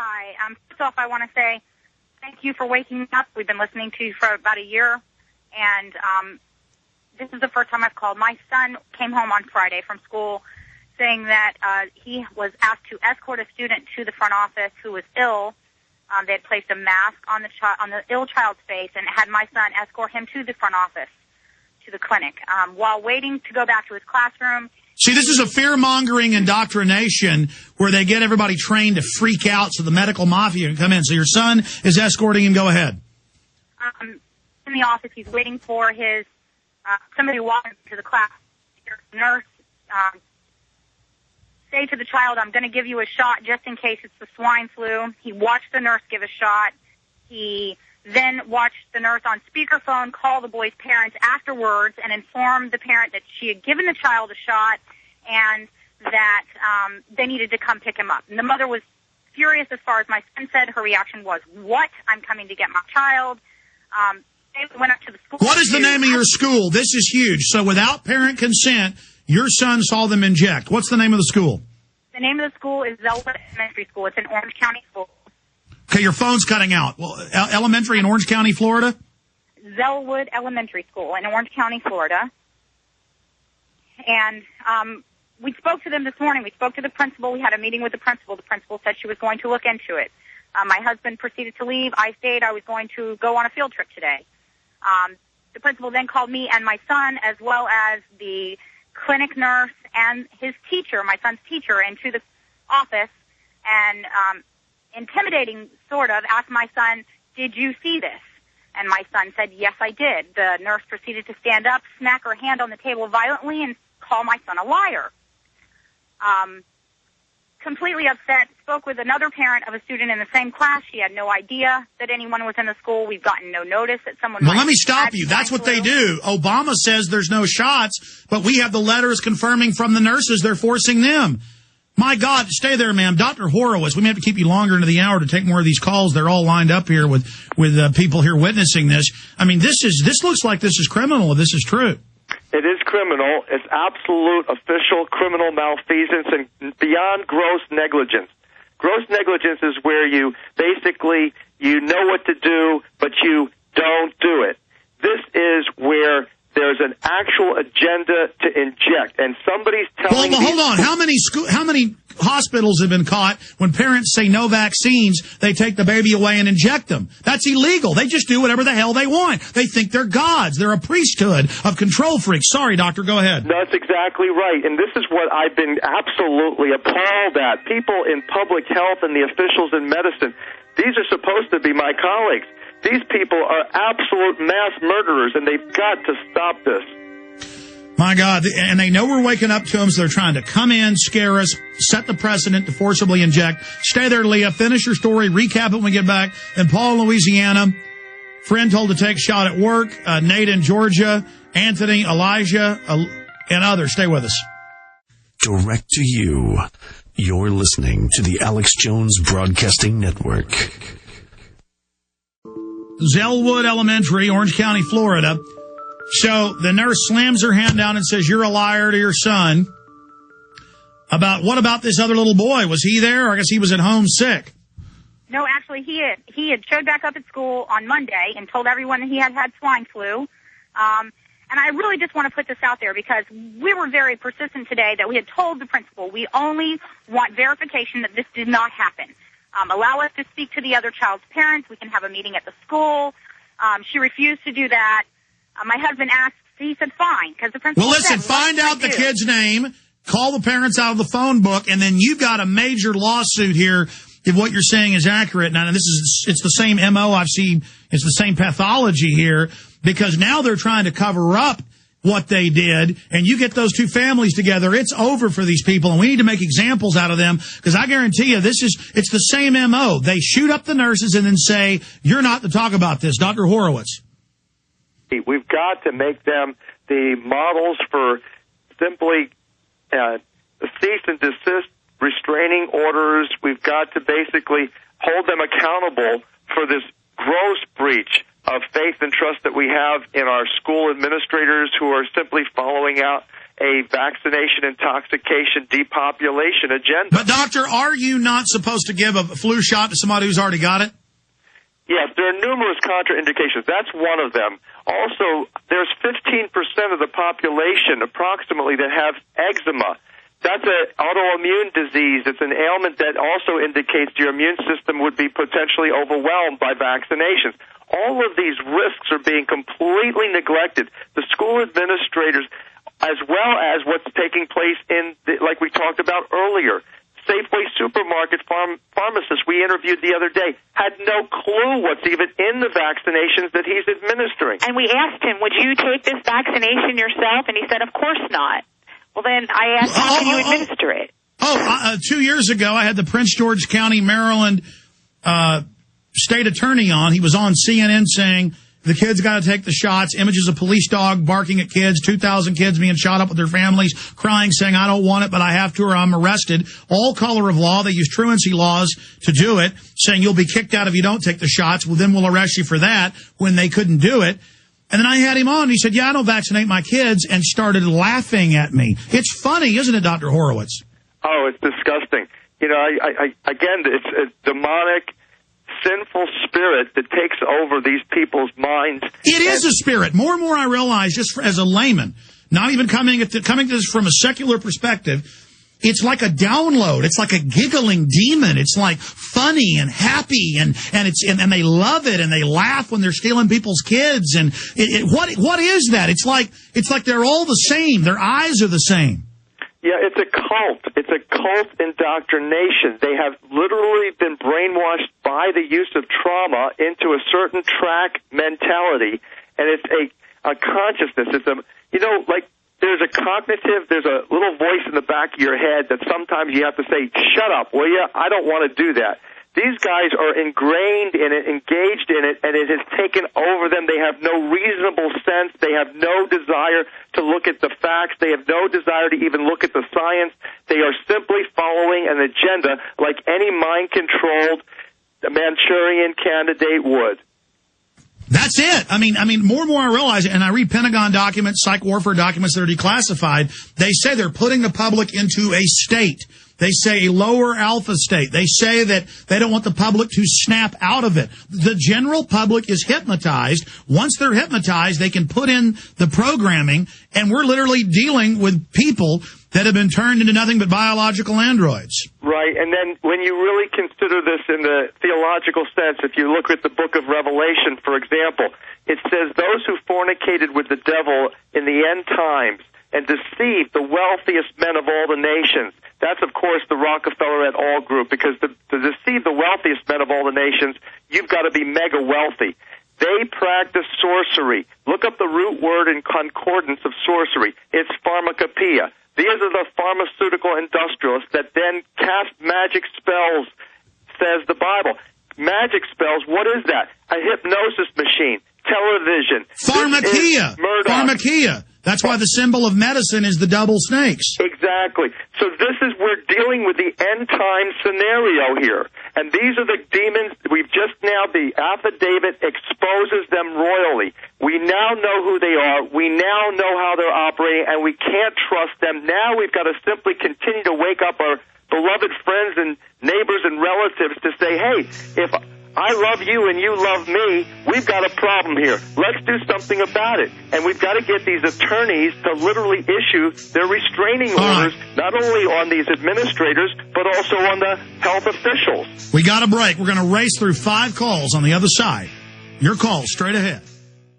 Hi. First off, I want to say thank you for waking up. We've been listening to you for about a year, and this is the first time I've called. My son came home on Friday from school saying that he was asked to escort a student to the front office who was ill. They had placed a mask on the ill child's face and had my son escort him to the front office, to the clinic. While waiting to go back to his classroom. See, this is a fear-mongering indoctrination where they get everybody trained to freak out so the medical mafia can come in. So your son is escorting him. Go ahead. In the office, he's waiting for his somebody to walk into the class. Nurse say to the child, I'm going to give you a shot just in case it's the swine flu. He watched the nurse give a shot. He then watched the nurse on speakerphone call the boy's parents afterwards and inform the parent that she had given the child a shot and that they needed to come pick him up. And the mother was furious as far as my son said. Her reaction was, what? I'm coming to get my child. They went up to the school. What is the name of your school? This is huge. So without parent consent, your son saw them inject. What's the name of the school? The name of the school is Zellwood Elementary School. It's in Orange County, Florida. Okay, your phone's cutting out. Well, elementary in Orange County, Florida? Zellwood Elementary School in Orange County, Florida. And we spoke to them this morning. We spoke to the principal. We had a meeting with the principal. The principal said she was going to look into it. My husband proceeded to leave. I stayed. I was going to go on a field trip today. The principal then called me and my son, as well as the clinic nurse and his teacher, my son's teacher, into the office and intimidating, sort of, asked my son, did you see this? And my son said, yes, I did. The nurse proceeded to stand up, smack her hand on the table violently, and call my son a liar. Completely upset, spoke with another parent of a student in the same class. She had no idea that anyone was in the school. We've gotten no notice that someone... Well, let me stop you. That's what they do. Obama says there's no shots, but we have the letters confirming from the nurses they're forcing them. My God, stay there, ma'am. Dr. Horowitz, we may have to keep you longer into the hour to take more of these calls. They're all lined up here with people here witnessing this. I mean, this looks like this is criminal if this is true. It is criminal. It's absolute official criminal malfeasance and beyond gross negligence. Gross negligence is where you basically, you know what to do, but you don't do it. This is where there's an actual agenda to inject, and somebody's telling... Well, hold on. How many hospitals have been caught when parents say no vaccines, they take the baby away and inject them? That's illegal. They just do whatever the hell they want. They think they're gods. They're a priesthood of control freaks. Sorry, doctor, go ahead. That's exactly right, and this is what I've been absolutely appalled at. People in public health and the officials in medicine, these are supposed to be my colleagues. These people are absolute mass murderers, and they've got to stop this. My God, and they know we're waking up to them, so they're trying to come in, scare us, set the precedent to forcibly inject. Stay there, Leah. Finish your story. Recap it when we get back. And Paul in Louisiana, friend told to take a shot at work. Nate in Georgia, Anthony, Elijah, and others. Stay with us. Direct to you. You're listening to the Alex Jones Broadcasting Network. Zellwood Elementary, Orange County, Florida. So the nurse slams her hand down and says, you're a liar to your son. What about this other little boy? Was he there? I guess he was at home sick. No, actually, he had showed back up at school on Monday and told everyone that he had swine flu. And I really just want to put this out there because we were very persistent today that we had told the principal we only want verification that this did not happen. Allow us to speak to the other child's parents. We can have a meeting at the school. She refused to do that. My husband asked. He said, fine, because the principal Well, listen, find out the kid's name, call the parents out of the phone book, and then you've got a major lawsuit here if what you're saying is accurate. Now, it's the same MO I've seen. It's the same pathology here because now they're trying to cover up what they did, and you get those two families together, it's over for these people, and we need to make examples out of them, because I guarantee you, it's the same MO. They shoot up the nurses and then say, you're not to talk about this. Dr. Horowitz. We've got to make them the models for simply cease and desist restraining orders. We've got to basically hold them accountable for this gross breach of faith and trust that we have in our school administrators who are simply following out a vaccination, intoxication, depopulation agenda. But, Doctor, are you not supposed to give a flu shot to somebody who's already got it? Yes, there are numerous contraindications. That's one of them. Also, there's 15% of the population, approximately, that have eczema. That's an autoimmune disease. It's an ailment that also indicates your immune system would be potentially overwhelmed by vaccinations. All of these risks are being completely neglected. The school administrators, as well as what's taking place like we talked about earlier, Safeway supermarket pharmacists we interviewed the other day had no clue what's even in the vaccinations that he's administering. And we asked him, would you take this vaccination yourself? And he said, of course not. Well, then I asked, how can you administer it? 2 years ago, I had the Prince George County, Maryland state attorney on. He was on CNN saying the kids got to take the shots, images of police dog barking at kids, 2,000 kids being shot up with their families, crying, saying, I don't want it, but I have to or I'm arrested. All color of law. They use truancy laws to do it, saying you'll be kicked out if you don't take the shots. Well, then we'll arrest you for that when they couldn't do it. And then I had him on. And he said, yeah, I don't vaccinate my kids, and started laughing at me. It's funny, isn't it, Dr. Horowitz? Oh, it's disgusting. You know, again, it's a demonic, sinful spirit that takes over these people's minds. It is a spirit. More and more I realize, just as a layman, not even coming to this from a secular perspective, it's like a download. It's like a giggling demon. It's like funny and happy, and they love it, and they laugh when they're stealing people's kids. And what is that? It's like they're all the same. Their eyes are the same. Yeah, it's a cult. It's a cult indoctrination. They have literally been brainwashed by the use of trauma into a certain track mentality, and it's a consciousness. It's there's a little voice in the back of your head that sometimes you have to say, shut up, will you? I don't want to do that. These guys are ingrained in it, engaged in it, and it has taken over them. They have no reasonable sense. They have no desire to look at the facts. They have no desire to even look at the science. They are simply following an agenda like any mind-controlled Manchurian candidate would. That's it. I mean, more and more I realize it, and I read Pentagon documents, psych warfare documents that are declassified. They say they're putting the public into a state. They say a lower alpha state. They say that they don't want the public to snap out of it. The general public is hypnotized. Once they're hypnotized, they can put in the programming, and we're literally dealing with people that have been turned into nothing but biological androids. Right, and then when you really consider this in the theological sense, if you look at the book of Revelation, for example, it says those who fornicated with the devil in the end times and deceived the wealthiest men of all the nations. That's, of course, the Rockefeller et al. Group, because to deceive the wealthiest men of all the nations, you've got to be mega wealthy. They practice sorcery. Look up the root word in concordance of sorcery. It's pharmacopoeia. These are the pharmaceutical industrialists that then cast magic spells, says the Bible. Magic spells, what is that? A hypnosis machine, television. Pharmakeia. Pharmakeia. That's why the symbol of medicine is the double snakes. Exactly. So we're dealing with the end time scenario here. And these are the demons. The affidavit exposes them royally. We now know who they are. We now know how they're operating, and we can't trust them. Now we've got to simply continue to wake up our beloved friends and neighbors and relatives to say, hey, if I love you and you love me, we've got a problem here. Let's do something about it. And we've got to get these attorneys to literally issue their restraining orders, not only on these administrators, but also on the health officials. We got a break. We're going to race through 5 calls on the other side. Your call straight ahead.